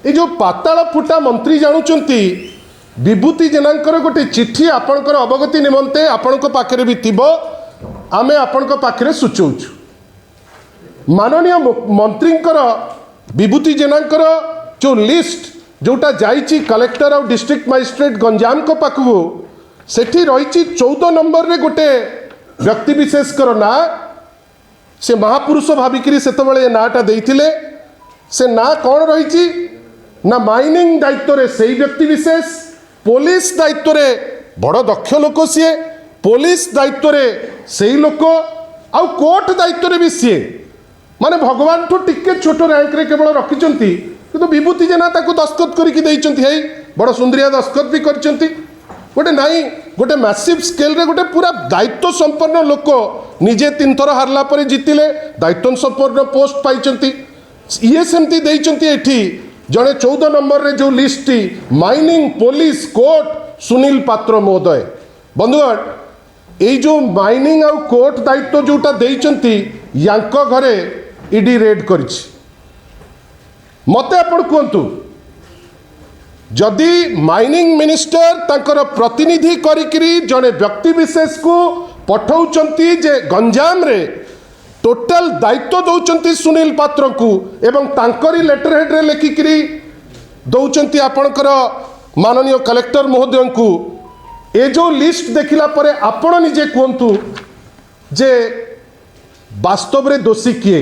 ये जो पाताल फुटा मंत्री जानुचंती विभूति जेनांकर गोटे चिट्ठी आपणकर अवगति निमंते आपण पाखे भी थी आमे आपण पाखे सूचौछु। माननीय मंत्रींकर विभूति जेनांकर जो लिस्ट जोटा जाइची कलेक्टर और डिस्ट्रिक्ट मजिस्ट्रेट गंजाम को पाखु सेठी रही 14 नंबर रे गोटे व्यक्ति विशेषकर ना से महापुरुष भाविकी से नाटा देइथिले। से ना कौन रही ना माइनिंग दायित्व रे से व्यक्ति विशेष, पुलिस दायित्व रे बड़ दक्ष लोक सी, पुलिस दायित्व रे से लोक आ कोर्ट दायित्व रे भी सी माने भगवान ठू टिके छोट रैंक रे केवल रखिचंती किंतु विभूति जेना ताकू दस्तखत करके देइचंती है बड़ सुंदरिया दस्तखत भी करचंती। गोटे नाई गोटे मैसिव स्केल रे गोटे पूरा दायित्व संपन्न लोक निजे 3 थर हारला पर जीतिले दायित्व संपन्न पोस्ट पाइचंती। ये सेमती देइचंती एठी जड़े 14 नंबर रे जो list mining police court Sunil पात्र महोदय। बंधुगण ये जो माइनिंग आउ कोर्ट दायित्व जोटा देइचंती यांको घरे ईडी रेड करिछि। मते आपण कहतु जदि माइनिंग मिनिस्टर तांकर प्रतिनिधि करिकरी जड़े व्यक्ति विशेष को पठाउचंती जे गंजाम रे टोटल दायित्व दौरान सुनील पात्र को एवं तांकरी लेटर हेड रे लिखिकी दौरान आपणकर माननीय कलेक्टर महोदय को ए जो लिस्ट देखिला परे आपण निजे कहतु जे वास्तव रे दोषी किए।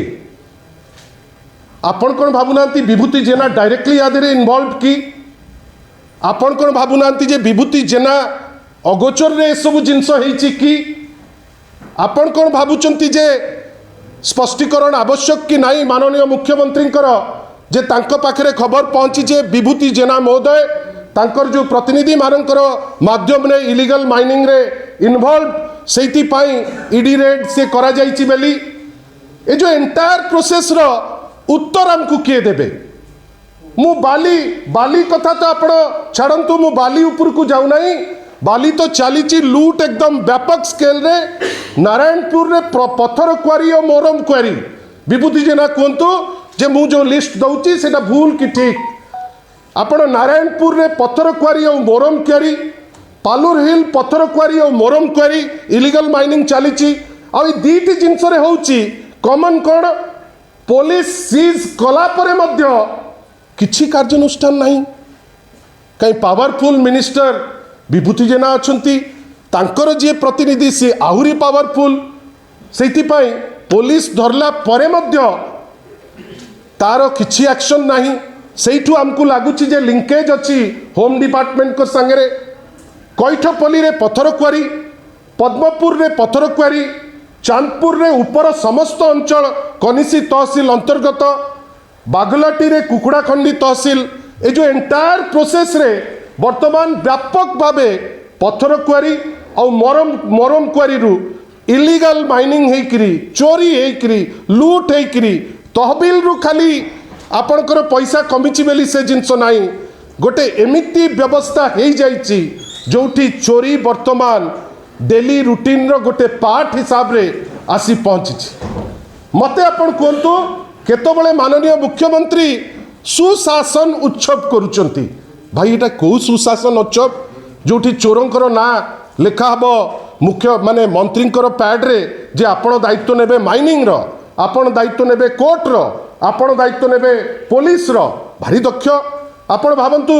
आपण कौन भावुना विभूति जेना डायरेक्टली यादे इनवॉल्व की? आपण कौन भावुना जे विभूति जेना अगोचर रे सब जिनस होईची की? आपण कौन भावुचंती जे स्पष्टीकरण आवश्यक कि नहीं माननीय मुख्यमंत्री जे तांको पाखरे खबर पहुंची जे विभूति जेना महोदय तांकर जो प्रतिनिधि मानकर माध्यम रे इलीगल माइनिंग रे इन्वॉल्व सेति पाई ईडी रेड से करा जाईची बेली ए जो एंटायर प्रोसेस रो उत्तर हमको किए देबे? मु बाली कथा तो आपण छाड़ंतु मु बाली ऊपर को जाऊ नहीं। बाली तो चली लूट एकदम व्यापक स्केल रे नारायणपुर रे पत्थर क्वारी और मोरम क्वारी। विभूति जेना कहतु जे मु जो लिस्ट दउची सेटा भूल कि ठीक? आपण नारायणपुर रे पत्थर क्वारी और मोरम क्वारी, पालुर हिल पत्थर क्वारी और मोरम क्वारी इलीगल माइनिंग चली आ दीटी जिनस रे होउची कॉमन कौन पुलिस सीज कला परे मध्य किछि कार्यानुष्ठान नहीं। कहीं पावरफुल मिनिस्टर विभूति जेना अछंती तांकर जे प्रतिनिधि सी आहुरी पावरफुल सेति पाई पुलिस धरला परे मध्य तार किछि एक्शन नहीं। सेठू हमको लगुच जे लिंकेज अच्छी होम डिपार्टमेंट को संगे कैठपल्ली रे पत्थर क्वारी, पद्मपुर रे पत्थर क्वारी, चांदपुर रे ऊपर समस्त अंचल कनिसी तहसील अंतर्गत, बागलाटी रे कुकुड़ाखंडी तहसील ए जो एंटायर प्रोसेस रे वर्तमान व्यापक भावे पत्थर क्वारी और मोरम क्वारी रु इलीगल माइनिंग हेकरी चोरी हेकरी लूट हेकरी तहबिल रु खाली आपणकर पैसा कमिची बेली से जिनस नहीं। गोटे एमिती व्यवस्था हो जाइछि जोठी चोरी वर्तमान डेली रूटीन रो गोटे पार्ट हिसाब रे आसी पहुंची। मते आपण कहतु केतबळे माननीय मुख्यमंत्री सुशासन उत्सव करुचंती? भाई एटा को सुशासन उत्सव जोठी चोरंकर ना लिखा हबो मुख्य माने मंत्रींकर पैड रे जे आपण दायित्व नेबे माइनिंग रो, आपण दायित्व नेबे कोर्ट रो, आपण दायित्व नेबे पुलिस रो। भारी दक्ष आपण भावंतु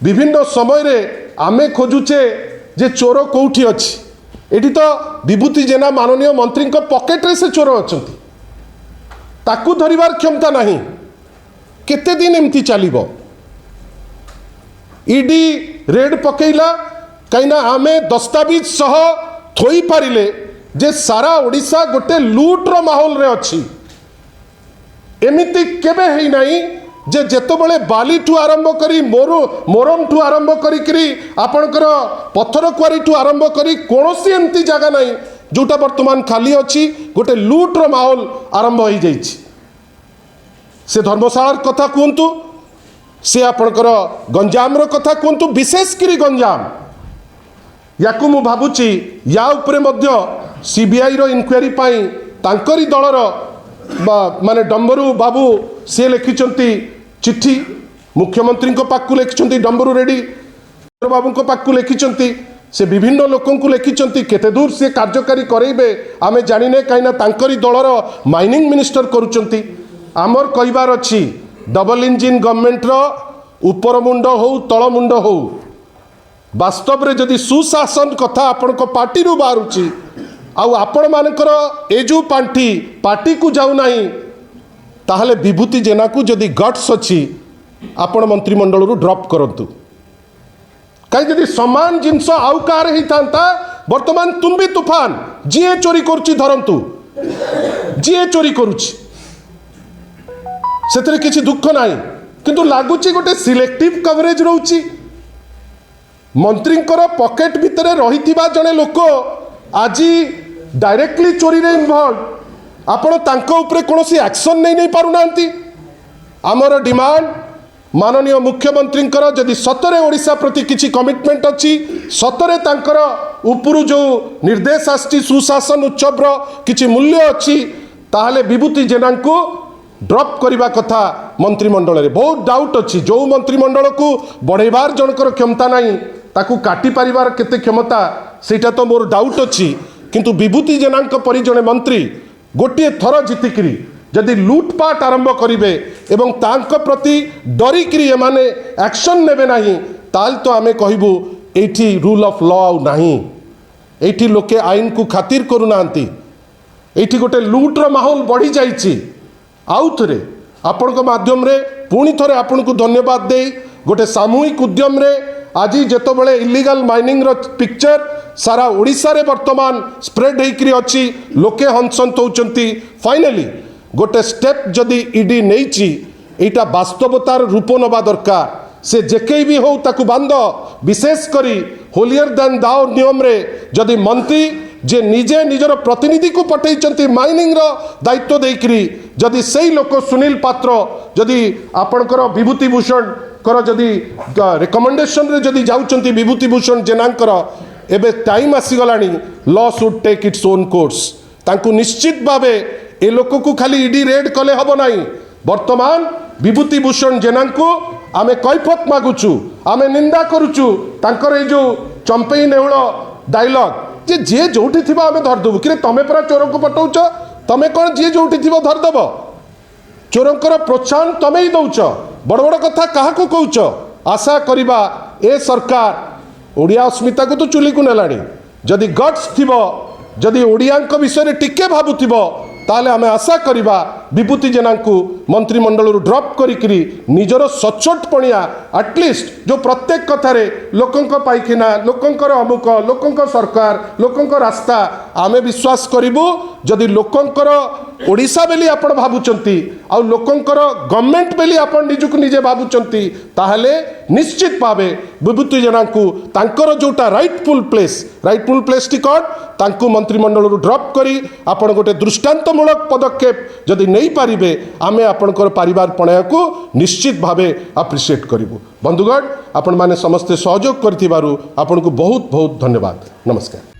विभिन्न समय रे आमे खोजुचे जे चोर कोठी अछि। एठी तो विभूति जेना माननीय मंत्री को पॉकेट रे से चोर अछंती ताकू धरिबार क्षमता नहीं। केते दिन एमती चलिबो? ईडी रेड पकेइला कहीं आमे दस्तावेज सह थोई पारिले जे सारा ओडिशा गोटे लूट रो माहौल रे अछि। एमिति केबे हेई नाही जे जेतबळे बाली ठू आरंभ करी मोरम ठू आरंभ करी आपणकर पत्थर क्वारी ठू आरंभ करी कोनोसी एमती जगह नहीं जोटा वर्तमान खाली अच्छी गोटे लूट रो माहौल आरंभ हो जाइछि। से धर्मशाला कथा कहतु, से आपणकर गंजाम रो कथा कहतु, विशेषकर गंजाम याकू मु भाबुची या उपरे मध्य सीबीआई रो इनक्वारी पाई तांकरी दलर माने डंबरू बाबू से लिखिचंती चिट्ठी। मुख्यमंत्री पाखु लिखिं डंबरू रेड्डी बाबू पाखु लिखिं से विभिन्न लोकंकु लिखिं केते दूर से कार्यकारी करेबे आमे जानिने कहीं तांकरी दलर माइनिंग मिनिस्टर करुचंती आमर कहबार अच्छी डबल इंजिन गवर्नमेंट रो ऊपर मुंड हो तल मुंड हो वास्तव रे जदि सुशासन कथा आपण पार्टी रु बाहरुची आउ आपण मानकर ए जो पांठी पार्टी को जाऊ नहीं ताहले विभूति जेना को जदि गट्स अच्छी आपण मंत्रिमंडल रु ड्रॉप करंतु कहीं जदि समान जिनस आउ कार ही था वर्तमान तुम भी तूफान जीए चोरी करुच्ची धरंतु जीए चोरी करुच्ची से किसी दुख ना किंतु लगुच गोटे सिलेक्टिव कवरेज रोची मंत्री पॉकेट भितर रही जड़े लोक आज डायरेक्टली चोरी रे इन्वॉल्व आपण तांको ऊपर कौन एक्शन नहीं पारुना आमर डिमांड माननीय मुख्यमंत्री जदि सतरे ओडिशा प्रति किसी कमिटमेंट अच्छी सतरे तांकर उपरु जो निर्देश आछि सुशासन उत्सव किसी मूल्य अच्छी ताहले विभूति जेना को ड्रॉप करने कथा मंत्रिमंडल रे बहुत डाउट अच्छी जो मंत्रिमंडल को बढ़ेबार जनकर क्षमता नहीं ताकू काटी पारिबार केते क्षमता सेटा तो मोर डाउट अच्छी किंतु विभूति जेना परि जने मंत्री गोटे थर जीतिकी जदि लुटपाट आरंभ करेंगे एवं तांको प्रति डरिकी एमाने एक्शन नेबे नहीं ताल तो आमे कहबू एठी रूल ऑफ लॉ नहीं एठी लोके आईन को खातिर करूनांती एठी गोटे लुट्र माहौल बढ़ी जाइछि आउ थरे आपण माध्यम रे पुणी थरे आपण को धन्यवाद दे गोटे सामूहिक उद्यम रे आज जेतबेले इलीगल माइनिंग रो पिक्चर सारा ओडिशा रे वर्तमान स्प्रेड होइकरी अछि लोके हंसंत होउचंती फाइनली गोटे स्टेप जदि ईडी नहीं एटा वास्तवतार रूप नवा दरकार से जेके भी हो ताकू बांध विशेष करी होलियर देन दाओ नियम रे जदि मंत्री जे निजे निजर प्रतिनिधि को पठेइचंती माइनिंग रो दायित्व देकरी जदि सही लोक सुनील पात्र जदि आपणकर विभूति भूषण कर जदि रिकमेंडेशन रे जदि जाउचंती विभूति भूषण जेनांकर एबे टाइम आसीगलानी law should take its own course तांकू निश्चित भावे ए लोक को खाली ईडी रेड कले हब नहीं वर्तमान विभूति भूषण जेना को आमे कैफत मागुचु आमे निंदा करुचु तांकर ए जो चंपई नेउल डायलॉग जे जे जोठी थिबा आमे धरदेबु कि तमे परा चोर को पटौच तमे कोन जे जोठी थिबो धरदेब चोरंकर प्रोत्साहन तमे ही दउच बड़ बड़ कथा काहा को कहउच आशा करिबा ए सरकार ओडिया अस्मिता को तो चुली को नेलानी जदि गट्स थिबो जदि ओडियांक विषय टिके भाबुथिबो ताले आमे आशा करिबा विभूति जेना को मंत्रिमंडल ड्रॉप करी निजर सचोट पणिया एटलिस्ट जो प्रत्येक कथारे लोकंक पाइखिना लोकंकर अमुक लोकंक सरकार लोकंक रास्ता आमे विश्वास करिबु जदि लोकंकर ओडिशा बेली आपण भाबुचंती आ लोकंकर गवर्नमेंट बेली आपण निजुक निजे भाबुचंती ताहले निश्चित भावे विभूति जेना को तांकर जोटा राइटफुल प्लेस टी कोड तांको मंत्रिमंडल ड्रॉप करी आपण गोटे दृष्टांतमूलक पदक्षेप जदि नहीं पारिबे आमे आपणकर परिवार पणया को निश्चित भावे अप्रिशिएट करिबु बंधुगण आपण माने समस्त सहयोग करथिबारु आपण को बहुत बहुत धन्यवाद नमस्कार।